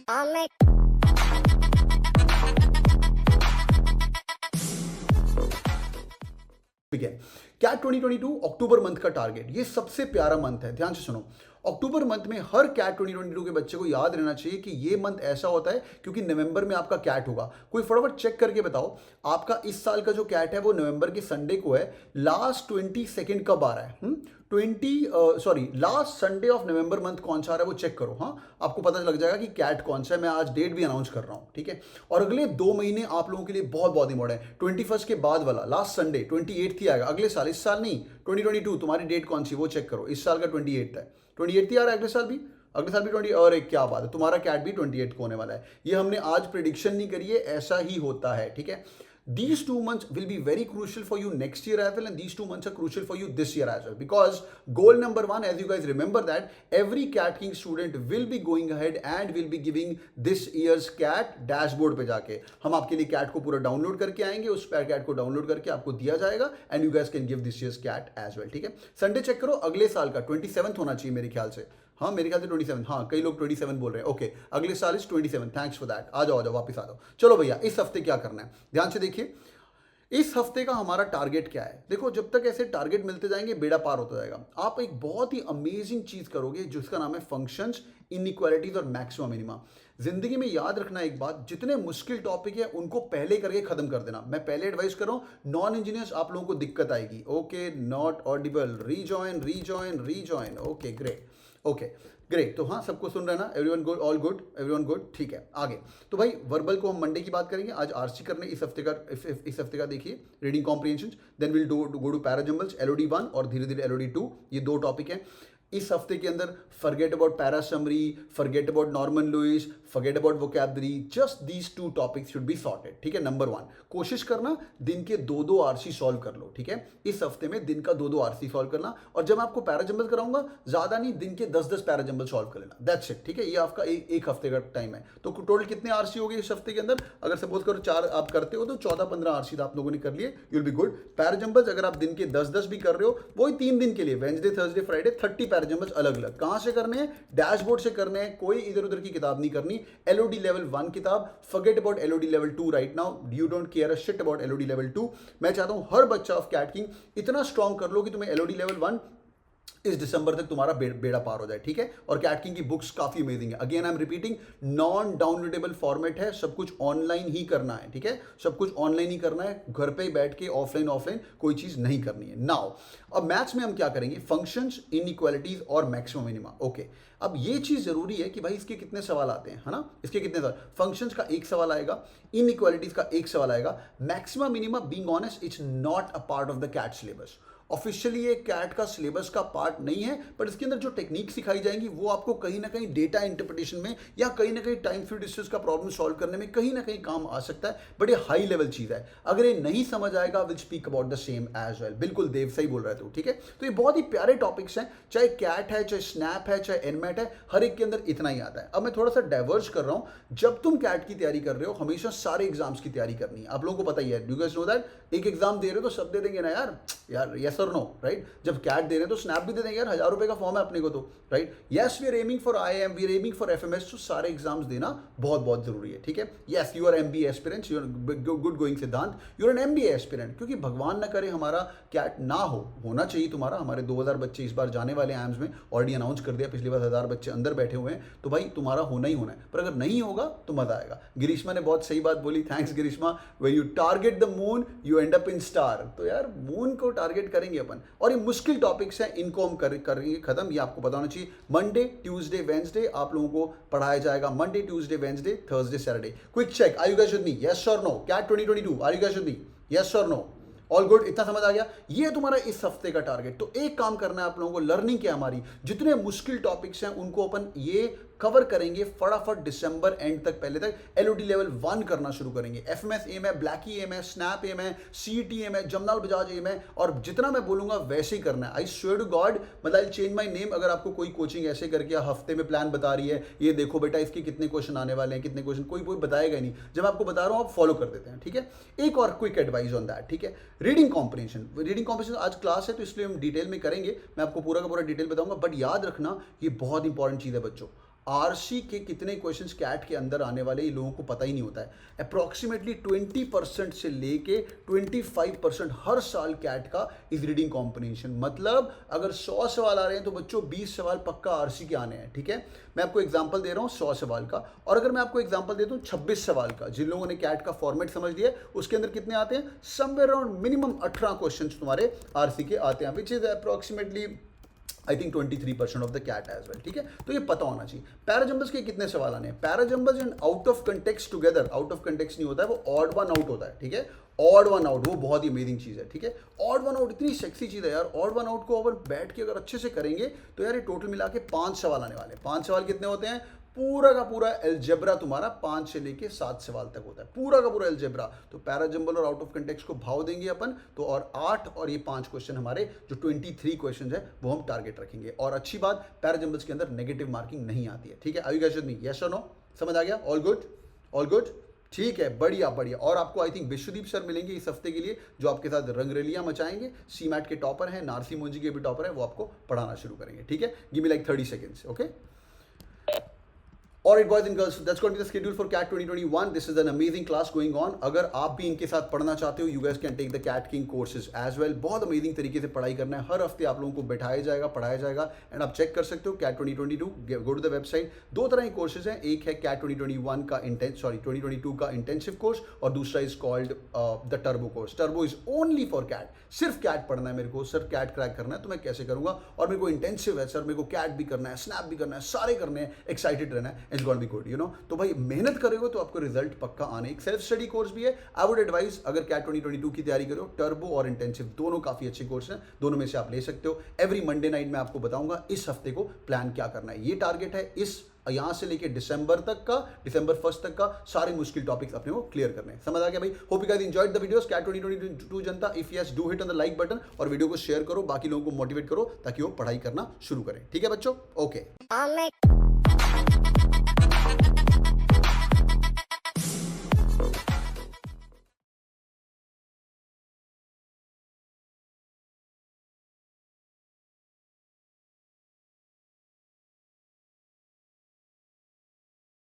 ठीक है। कैट 2022 अक्टूबर मंथ का टारगेट, ये सबसे प्यारा मंथ है, ध्यान से सुनो। अक्टूबर मंथ में हर कैट 2022 के बच्चे को याद रहना चाहिए कि ये मंथ ऐसा होता है क्योंकि नवंबर में आपका कैट होगा। कोई फटाफट चेक करके बताओ, आपका इस साल का जो कैट है वो नवंबर के संडे को है। लास्ट 22 कब आ रहा है? Last Sunday of November month कौन सा आ रहा है वो चेक करो। हाँ, आपको पता लग जाएगा कि कैट कौन सा है। मैं आज डेट भी अनाउंस कर रहा हूँ, ठीक है। और अगले 2 महीने आप लोगों के लिए बहुत बहुत इंपॉर्टेंट है। 21 के बाद वाला लास्ट संडे 28 ही आएगा अगले साल, इस साल नहीं। 2022 तुम्हारी डेट कौन सी वो चेक करो। इस साल का 28 है, 28 ही आ रहा है। अगले साल भी 20। और एक क्या बात है, तुम्हारा कैट भी 28 को होने वाला है। ये हमने आज प्रिडिक्शन नहीं करी है, ऐसा ही होता है, ठीक है। These 2 months will be very crucial for you next year as well, and these 2 months are crucial for you this year as well, because goal number 1, as you guys remember, that every Cat King student will be going ahead and will be giving this year's cat dashboard पे जाके हम आपके लिए cat को पूरा download करके आएंगे। उस cat को डाउनलोड करके आपको दिया जाएगा and you guys can give this year's cat as well, ठीक है। संडे चेक करो, अगले साल का 27 होना चाहिए मेरे ख्याल से। हाँ, मेरे ख्याल से 27। हाँ, कई लोग 27 बोल रहे हैं। ओके, अगले साल इस 27। Thanks for that. आ जाओ वापस आ जाओ। चलो भैया, इस हफ्ते क्या करना है ध्यान से देखिए। इस हफ्ते का हमारा टारगेट क्या है? देखो, जब तक ऐसे टारगेट मिलते जाएंगे बेड़ा पार होता जाएगा। आप एक बहुत ही अमेजिंग चीज करोगे जिसका नाम है फंक्शंस, इनइक्वालिटीज और मैक्सिमा मिनिमा। जिंदगी में याद रखना एक बात, जितने मुश्किल टॉपिक है उनको पहले करके खत्म कर देना। मैं पहले एडवाइस कर रहा हूं, नॉन इंजीनियर्स आप लोगों को दिक्कत आएगी। Okay, not Audible, rejoin. Okay, great. Okay, great. तो हाँ, सबको सुन रहे ना? Everyone good, all good, everyone good, ठीक है। आगे तो भाई वर्बल को हम मंडे की बात करेंगे। आज आरसी करने इस हफ्ते का देखिए reading comprehension, then will go to parajumbles, LOD 1 और धीरे धीरे एलओडी 2। ये 2 टॉपिक हैं इस हफ्ते के अंदर। Forget about para summary, forget about Norman Lewis, forget about vocabulary, just these 2 topics should be sorted, ठीक है। नंबर 1, कोशिश करना दिन के 2-2 आरसी सॉल्व कर लो, ठीक है। इस हफ्ते में दिन का 2-2 आरसी सॉल्व करना, और जब आपको पैराजम्बल कराऊंगा ज्यादा नहीं, दिन के 10-10 पैराजम्बल सॉल्व कर लेना, दैट्स इट, ठीक है। ये आपका एक हफ्ते का टाइम है। तो टोटल कितने आरसी हो गए इस हफ्ते के अंदर? अगर सपोज करो 4 आप करते हो तो 14-15 आरसी आप लोगों ने कर लिए, यूल बी गुड। पैराजम्बल्स अगर आप दिन के 10-10 भी कर रहे हो, वही 3 दिन के लिए, वेंसडे थर्सडे फ्राइडे, 30 पैराजम्बल्स अलग अलग। कहां से करने हैं? डैशबोर्ड से करने हैं। कोई इधर उधर की किताब नहीं करनी। एलओडी लेवल 1 किताब, forget about Elodie level 2 right now, you don't care a shit about Elodie level 2। मैं चाहता हूं हर बच्चा ऑफ कैट किंग इतना स्ट्रांग कर लो कि तुम्हें एलओडी लेवल 1 इस दिसंबर तक तुम्हारा बेड़ा पार हो जाए, ठीक है। और कैट किंग की बुक्स काफी अमेजिंग है। Again I am repeating, non downloadable format है, सब कुछ ऑनलाइन ही करना है, ठीक है। सब कुछ ऑनलाइन ही करना है, घर पे ही बैठ के ऑफलाइन कोई चीज नहीं करनी है। नाउ अब मैथ्स में हम क्या करेंगे? फंक्शंस, इनइक्वालिटीज और मैक्सिमम मिनिमा। ओके, अब ये चीज जरूरी है कि भाई इसके कितने सवाल आते हैं, है ना। इसके कितने सवाल? फंक्शंस का 1 सवाल आएगा, इनइक्वालिटीज का 1 सवाल आएगा। Maxima minima, being honest, it's not a part of the CAT syllabus. Officially ये कैट का सिलेबस का पार्ट नहीं है, पर इसके अंदर जो टेक्निक सिखाई जाएंगी वो आपको कहीं ना कहीं डेटा इंटरप्रिटेशन में या कहीं ना कहीं टाइम फ्री डिस्टेंस का प्रॉब्लम सॉल्व करने में कहीं ना कहीं काम आ सकता है। बट ये हाई लेवल चीज है, अगर ये नहीं समझ आएगा will speak about the same as well. बिल्कुल देव, सही बोल रहा है तू, ठीक है। तो ये बहुत ही प्यारे टॉपिक्स हैं, चाहे कैट है, चाहे स्नैप है, चाहे एनमैट है, हर एक के अंदर इतना ही आता है। अब मैं थोड़ा सा डाइवर्ज कर रहा हूं। जब तुम कैट की तैयारी कर रहे हो, हमेशा सारे एग्जाम्स की तैयारी करनी है। आप लोगों को पता ही है, यू गाइस नो दैट। एक एग्जाम दे रहे हो तो सब दे देंगे ना यार, यस और नो, राइट। जब कैट दे रहे हैं तो स्नैप भी दे देंगे यार, 1000 रुपए का फॉर्म है अपने को तो, right. Yes, we are aiming for IIM, we are aiming for FMS। तो सारे एग्जाम्स देना बहुत बहुत जरूरी है, ठीक है। Yes, you are MBA aspirants, you are good going Siddhant, you are an MBA aspirant. क्योंकि भगवान ना करे हमारा कैट ना होना चाहिए तुम्हारा। हमारे 2000 बच्चे इस बार जाने वाले IIMs में, ऑलरेडी अनाउंस कर दिया, पिछली बार 1000 बच्चे अंदर बैठे हुए हैं। तो भाई तुम्हारा होना ही होना है, पर अगर नहीं होगा तो मजा आएगा। गिरीश्मा ने बहुत सही बात बोली, thanks Girishma. When you target the moon you end up in star. तो यार मून को टारगेट करेंगे अपन, और ये मुश्किल टॉपिक्स हैं, इनको हम करेंगे खत्म। ये आपको पता होना चाहिए। मंडे, ट्यूसडे, वेंसडे आप लोगों को पढ़ाया जाएगा। Monday, Tuesday, Wednesday, Thursday, Saturday. Quick check, are you guys with me? Yes और no? CAT 2022, are you guys with me? Yes और नो? ऑल गुड, इतना समझ आ गया। ये तुम्हारा इस हफ्ते का टारगेट। तो एक काम करना है आप लोगों को, लर्निंग क्या हमारी, जितने मुश्किल टॉपिक्स हैं उनको अपन ये कवर करेंगे फटाफट दिसंबर एंड तक। पहले तक एलओडी लेवल 1 करना शुरू करेंगे। FMS एम है, ब्लैकी एम है, स्नैप एम है, CET एम है, जमनाल बजाज एम है, और जितना मैं बोलूंगा वैसे ही करना है। आई स्वेयर टू गॉड, मतलब आई चेंज माय नेम अगर आपको कोई कोचिंग ऐसे करके हफ्ते में प्लान बता रही है, ये देखो बेटा इसके कितने क्वेश्चन आने वाले हैं, कितने क्वेश्चन, कोई बताएगा नहीं। जब आपको बता रहा हूं आप फॉलो कर देते हैं, ठीक है। एक और क्विक एडवाइस ऑन दैट, ठीक है। रीडिंग कॉम्प्रिहेंशन आज क्लास है तो इसलिए हम डिटेल में करेंगे, मैं आपको पूरा का पूरा डिटेल बताऊंगा। बट याद रखना ये बहुत इंपॉर्टेंट चीज है बच्चों, आरसी के कितने क्वेश्चंस कैट के अंदर आने वाले ये लोगों को पता ही नहीं होता है। अप्रॉक्सीमेटली 20% से लेके 25% हर साल कैट का इज रीडिंग कॉम्बिनेशन। मतलब अगर 100 सवाल आ रहे हैं तो बच्चों 20 सवाल पक्का आरसी के आने हैं। ठीक है, मैं आपको एग्जांपल दे रहा हूँ 100 सवाल का, और अगर मैं आपको एग्जांपल देता हूँ 26 सवाल का, जिन लोगों ने कैट का फॉर्मेट समझ लिया उसके अंदर कितने आते हैं, समवेयर अराउंड मिनिमम 18 क्वेश्चन तुम्हारे आरसी के आते हैं, which is approximately I think 23% of the CAT as well. ठीक है, तो ये पता होना चाहिए। पैराजंबल्स के कितने सवाल आने हैं, parajumbles and out of context together, out of context नहीं होता है, वो ऑड वन आउट होता है। ठीक है, ऑड वन आउट वो बहुत ही अमेजिंग चीज़ है। ठीक है, ऑड वन आउट इतनी सेक्सी चीज़ है यार। ऑड वन आउट को अगर बैठ के अगर अच्छे से करेंगे तो यार ये टोटल मिला के 5 सवाल आने वाले हैं। 5 सवाल कितने होते हैं, पूरा का पूरा एल्जेब्रा तुम्हारा 5 से लेके 7 सवाल तक होता है, पूरा का पूरा एल्जेब्रा। तो पैराजंबल और आउट ऑफ कंटेक्स्ट को भाव देंगे अपन तो, और 8 और ये 5 क्वेश्चन हमारे जो 23 क्वेश्चन है वो हम टारगेट रखेंगे। और अच्छी बात, पैराजंबल्स के अंदर नेगेटिव मार्किंग नहीं आती है। ठीक है, are you guys with me, yes और नो, समझ आ गया, ऑल गुड, ऑल गुड, ठीक है, बढ़िया बढ़िया। और आपको आई थिंक विश्वदीप सर मिलेंगे इस हफ्ते के लिए, जो आपके साथ रंगरेलियां मचाएंगे। सीमैट के टॉपर हैं, नारसी मोंजी के भी टॉपर हैं, वो आपको पढ़ाना शुरू करेंगे। ठीक है, give me like 30 seconds, okay. Alright boys and girls, so that's going to be the schedule for CAT 2021. This is an amazing class going on. अगर आप भी इनके साथ पढ़ना चाहते हो, you guys can take the CAT King courses as well. बहुत amazing तरीके से पढ़ाई करना है, हर हफ्ते आप लोगों को बैठाया जाएगा, पढ़ाया जाएगा, एंड आप चेक कर सकते हो CAT 2022, go to the website. दो तरह के कोर्सेज हैं, एक है CAT 2021 का 2022 का इंटेंसिव कोर्स, और दूसरा is called the turbo course. Turbo is only for CAT, सिर्फ कैट पढ़ना है मेरे को, सर कैट क्रैक करना है तो मैं कैसे करूंगा, और मेरे को इंटेंसिव है सर, मेरे को कैट भी करना है, स्नैप भी करना है, सारे करने हैं, एक्साइटेड रहना है, it's gonna be good, you know. तो भाई मेहनत करोगे तो आपको रिजल्ट पक्का आने। एक सेल्फ स्टडी कोर्स भी है, आई वुड एडवाइज, अगर कैट 2022 की तैयारी करो, टर्बो और इंटेंसिव दोनों काफी अच्छे कोर्स हैं, दोनों में से आप ले सकते हो। एवरी मंडे नाइट में आपको बताऊंगा इस हफ्ते को प्लान क्या करना है। ये टारगेट है इस यहां से लेके दिसंबर तक का, दिसंबर 1 तक का सारे मुश्किल टॉपिक्स अपने को क्लियर करने हैं। समझ आ गया भाई? Hope you guys enjoyed the videos. CAT 2022 जनता, if yes do hit on the like button, और वीडियो को शेयर करो, बाकी लोगों को मोटिवेट करो ताकि वो पढ़ाई करना शुरू करें। ठीक है बच्चों, ओके।